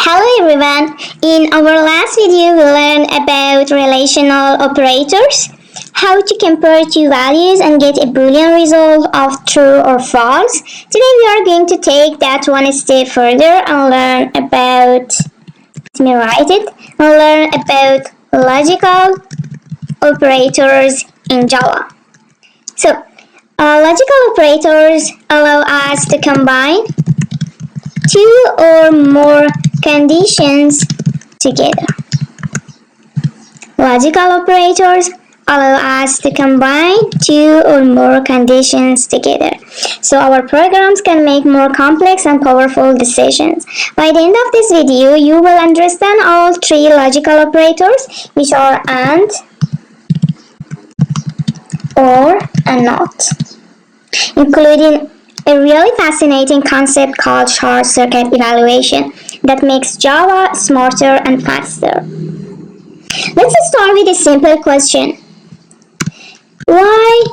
Hello everyone, in our last video we learned about relational operators, how to compare two values and get a boolean result of true or false. Today we are going to take that one step further and learn about, logical operators in Java. So, logical operators allow us to combine two or more conditions together. Logical operators allow us to combine two or more conditions together, so our programs can make more complex and powerful decisions. By the end of this video, you will understand all three logical operators, which are AND, OR, and NOT, including a really fascinating concept called short circuit evaluation that makes Java smarter and faster. Let's start with a simple question. Why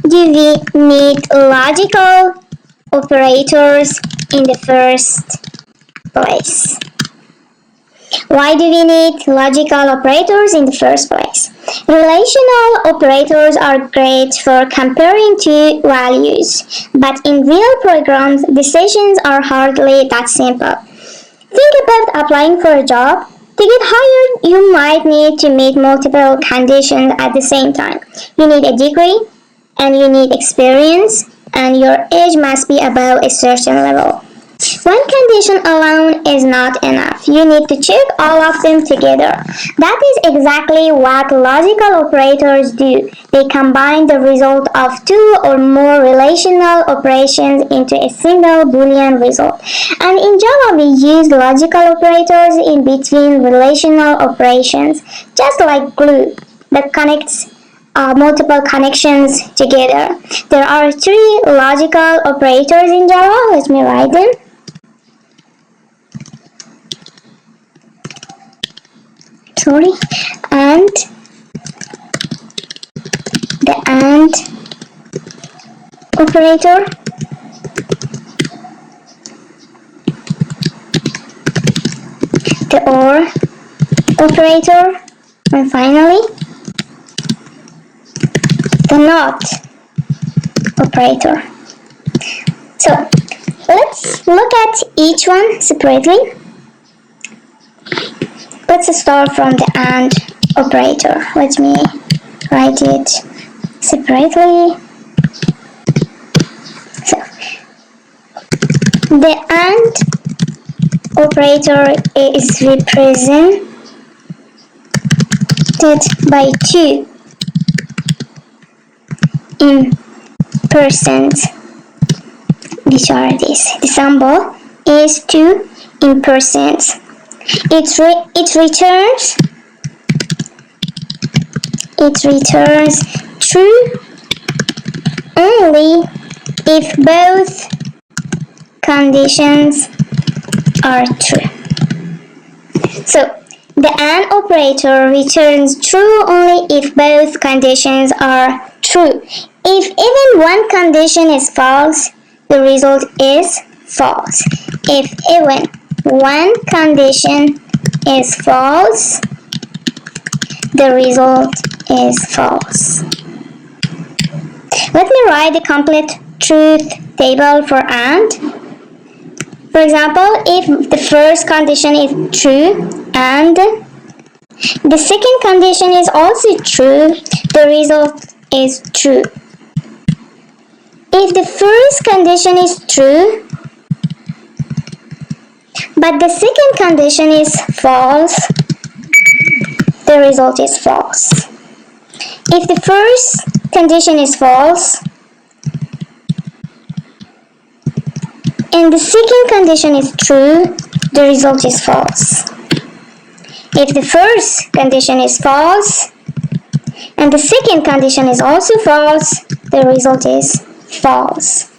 do we need logical operators in the first place? Why do we need logical operators in the first place? Relational operators are great for comparing two values, but in real programs, decisions are hardly that simple. Think about applying for a job. To get hired, you might need to meet multiple conditions at the same time. You need a degree, and you need experience, and your age must be above a certain level. One condition alone is not enough. You need to check all of them together. That is exactly what logical operators do. They combine the result of two or more relational operations into a single boolean result. And in Java, we use logical operators in between relational operations, just like glue that connects multiple connections together. There are three logical operators in Java. Let me write them. And the AND operator, the OR operator, and finally the NOT operator. So let's look at each one separately. Let's start from the AND operator. Let me write it separately. So, the AND operator is represented by two in percent, which are this. The symbol is 2 in percent. It returns true only if both conditions are true. So the AND operator returns true only if both conditions are true. If even one condition is false, the result is false. If even one condition is false, the result is false. Let me write the complete truth table for AND. For example, if the first condition is true and the second condition is also true, the result is true. If the first condition is true, but the second condition is false, the result is false. If the first condition is false and the second condition is true, the result is false. If the first condition is false and the second condition is also false, the result is false.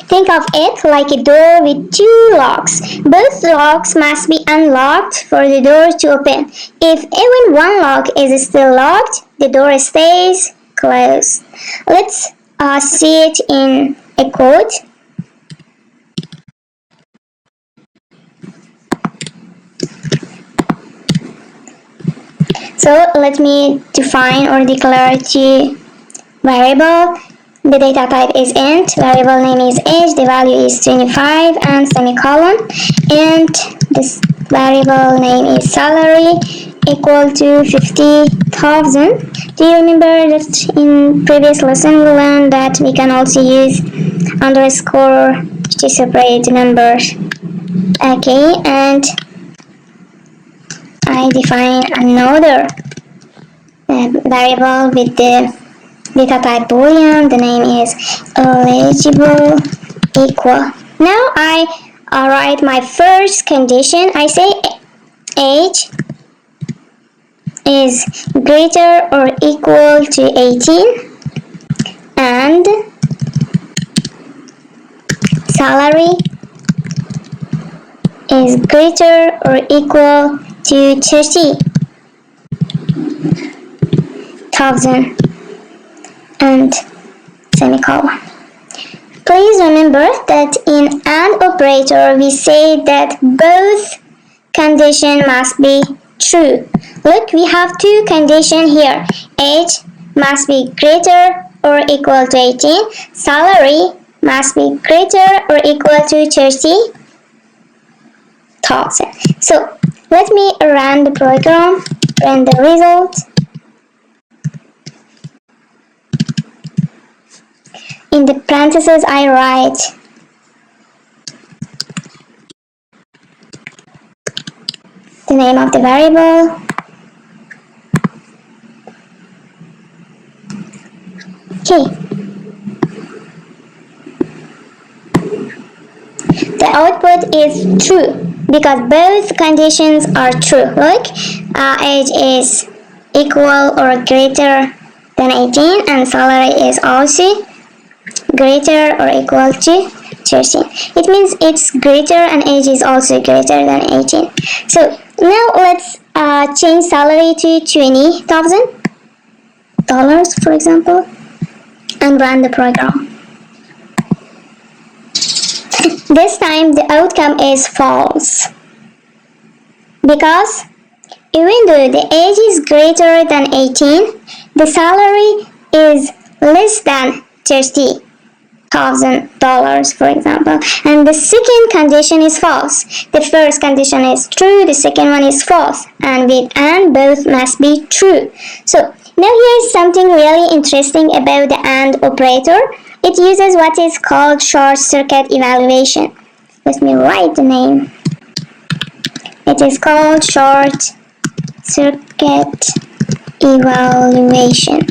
Think of it like a door with two locks. Both locks must be unlocked for the door to open. If even one lock is still locked, the door stays closed. Let's see it in a code. So let me define or declare two variable. The data type is int, variable name is age, the value is 25 and semicolon, and this variable name is salary equal to 50,000. Do you remember that in previous lesson we learned that we can also use underscore to separate numbers? Okay, and I define another variable with the data type boolean. The name is eligible equal. Now I write my first condition. I say age is greater or equal to 18 and salary is greater or equal to 30,000 and semicolon. Please remember that in AND operator we say that both conditions must be true. Look, we have two conditions here. Age must be greater or equal to 18. Salary must be greater or equal to 30,000. So let me run the program, run the result. In the parentheses I write the name of the variable. Okay. The output is true because both conditions are true. Look, age is equal or greater than 18 and salary is also greater or equal to 13. It means it's greater and age is also greater than 18. So now let's change salary to $20,000, for example, and run the program. This time the outcome is false because even though the age is greater than 18, the salary is less than $30,000, for example, and the second condition is false. The first condition is true, the second one is false, and both must be true. So now here's something really interesting about the AND operator. It uses what is called short circuit evaluation. Let me write the name. It is called short circuit evaluation.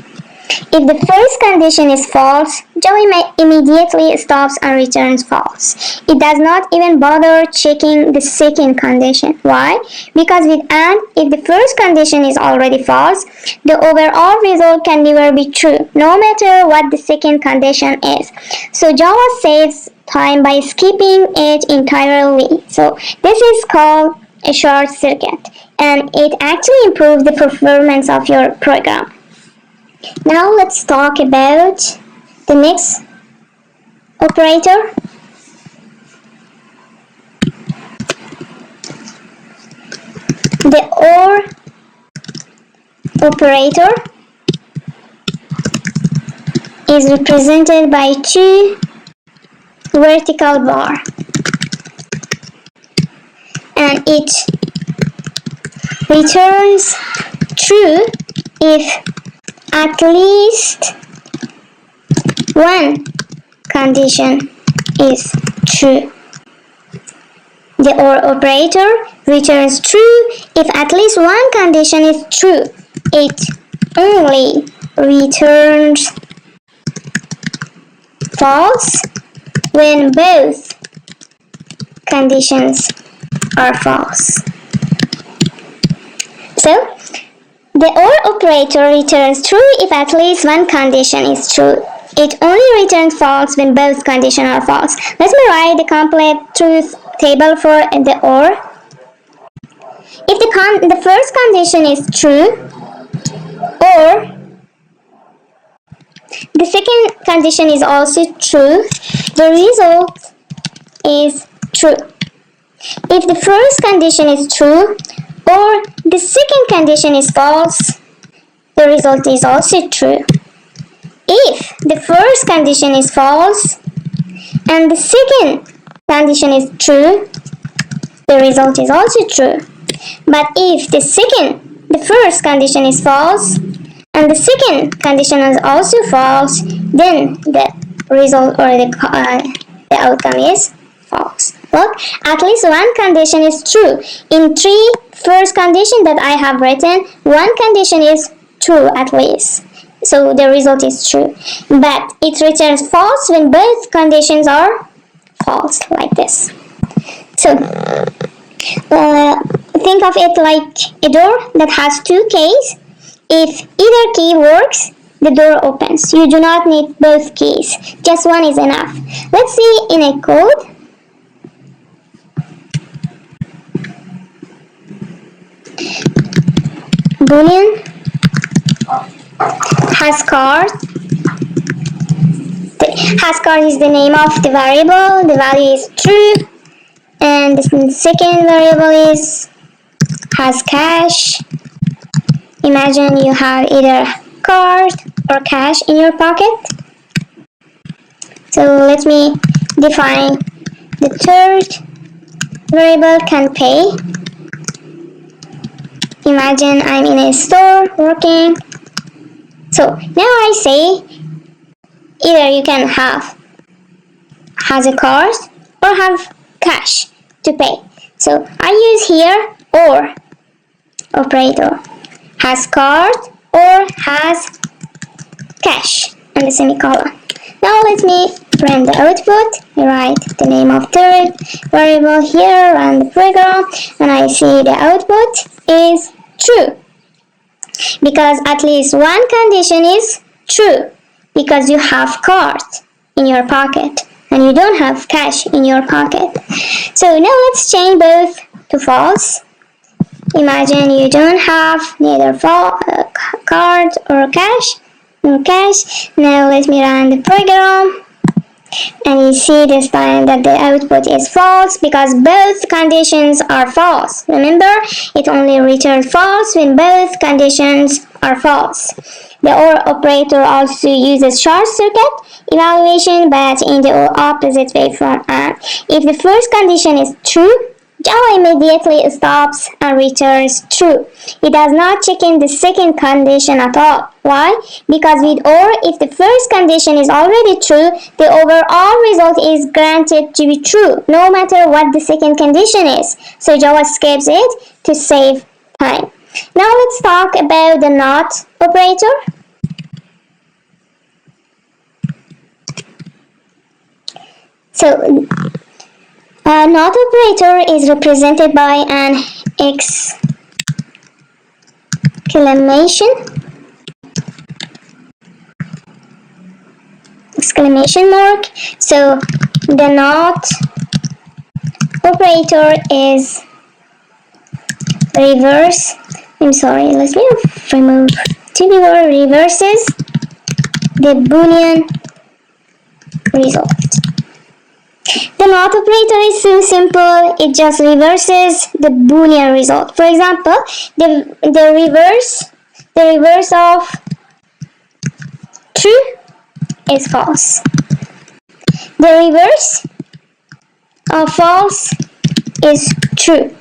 If the first condition is false, Joey immediately stops and returns false. It does not even bother checking the second condition. Why? Because with AND, if the first condition is already false, the overall result can never be true, no matter what the second condition is. So Java saves time by skipping it entirely. So this is called a short circuit, and it actually improves the performance of your program. Now let's talk about the next operator. The OR operator is represented by two vertical bars, and it returns true if at least one condition is true. The OR operator returns true if at least one condition is true. It only returns false when both conditions are false. So, the OR operator returns true if at least one condition is true. It only returns false when both conditions are false. Let me write the complete truth table for the OR. If the first condition is true, or the second condition is also true, the result is true. If the first condition is true, or the second condition is false, the result is also true. If the first condition is false and the second condition is true, the result is also true. But if the first condition is false and the second condition is also false, then the result or the outcome is false. Look, at least one condition is true. In three first conditions that I have written, one condition is true at least. So the result is true. But it returns false when both conditions are false, like this. So think of it like a door that has two keys. If either key works, the door opens. You do not need both keys. Just one is enough. Let's see in a code. Boolean hascard. Hascard is the name of the variable. The value is true. And the second variable is hascash. Imagine you have either card or cash in your pocket. So let me define the third variable, can pay. Imagine I'm in a store working. So now I say either you can has a card or have cash to pay. So I use here or operator. Has card or has cash and the semicolon. Now let me print the output. I write the name of third variable here, run the program, and I see the output is true. Because at least one condition is true. Because you have card in your pocket and you don't have cash in your pocket. So now let's change both to false. Imagine you don't have neither card or cash. No cash. Now let me run the program. And you see this time that the output is false because both conditions are false. Remember, it only returns false when both conditions are false. The OR operator also uses short circuit evaluation, but in the opposite way from AND. If the first condition is true, Java immediately stops and returns true. It does not check in the second condition at all. Why? Because with OR, if the first condition is already true, the overall result is granted to be true, no matter what the second condition is. So Java skips it to save time. Now let's talk about the NOT operator. So NOT operator is represented by an exclamation mark. So the NOT operator is reverse. I'm sorry, let me remove TBR reverses the Boolean result. The NOT operator is so simple, it just reverses the Boolean result. For example, the reverse of true is false. The reverse of false is true.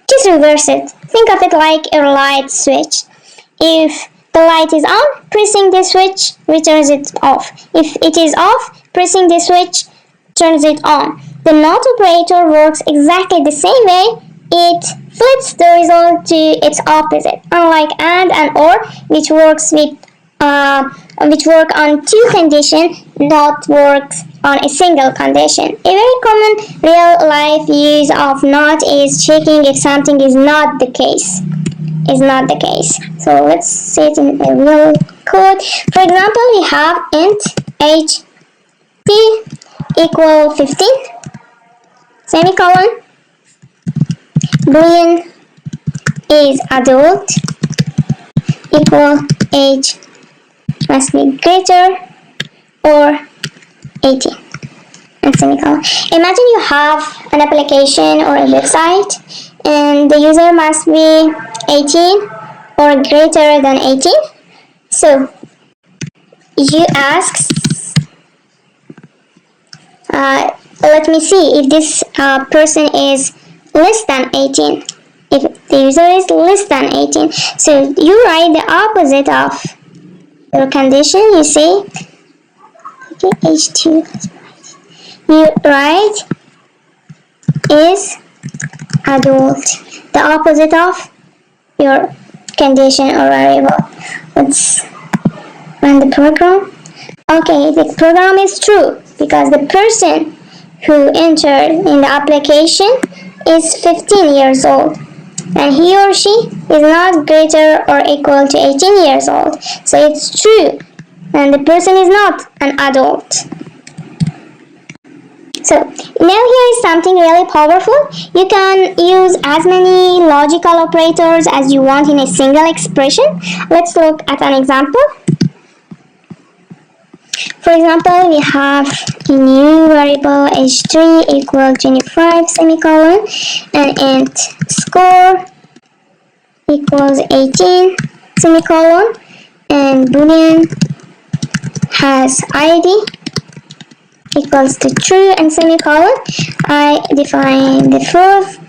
Just reverse it. Think of it like a light switch. If the light is on, pressing the switch returns it off. If it is off, pressing the switch turns it on. The NOT operator works exactly the same way. It flips the result to its opposite. Unlike AND OR, which work on two conditions, NOT works on a single condition. A very common real-life use of NOT is checking if something is not the case. So let's say it in a real code. For example, we have int age t equal 15 semicolon. Boolean is adult equal age must be greater or 18 and semicolon. Imagine you have an application or a website and the user must be 18 or greater than 18. So you ask, let me see if this person is less than 18. If the user is less than 18, so you write the opposite of your condition. You say, okay, age 2. You write is adult, the opposite of your condition or variable. Let's run the program. Okay, the program is true because the person who entered in the application is 15 years old and he or she is not greater or equal to 18 years old. So it's true and the person is not an adult. So now here is something really powerful. You can use as many logical operators as you want in a single expression. Let's look at an example. For example, we have a new variable age3 equal 25 semicolon and int score equals 18 semicolon and boolean has id equals to true and semicolon. I define the fourth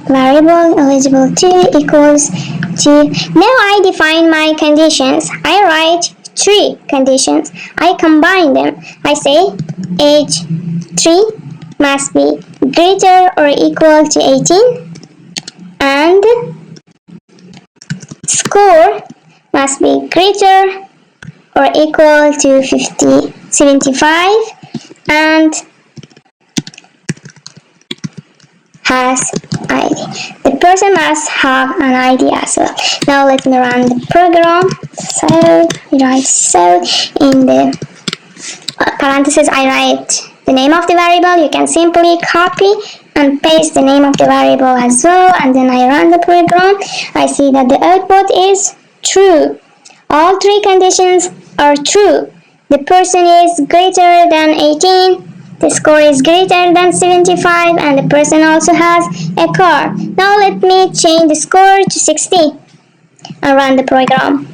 variable eligible to equals to. Now I define my conditions. I write 3 conditions. I combine them. I say age 3 must be greater or equal to 18 and score must be greater or equal to 75 and has ID. The person must have an ID as well. Now let me run the program. So we write so in the parentheses I write the name of the variable. You can simply copy and paste the name of the variable as well, and then I run the program. I see that the output is true. All 3 conditions are true. The person is greater than 18, the score is greater than 75, and the person also has a car. Now let me change the score to 60 and run the program.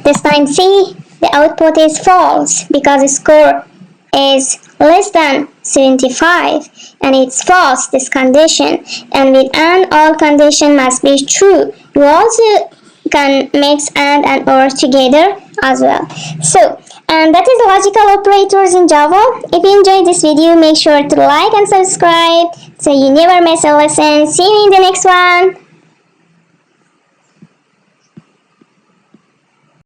This time see, the output is false because the score is less than 75 and it's false, this condition, and with and all condition must be true. You also can mix and or together as well. So and that is logical operators in Java. If you enjoyed this video, make sure to like and subscribe so you never miss a lesson. See you in the next one.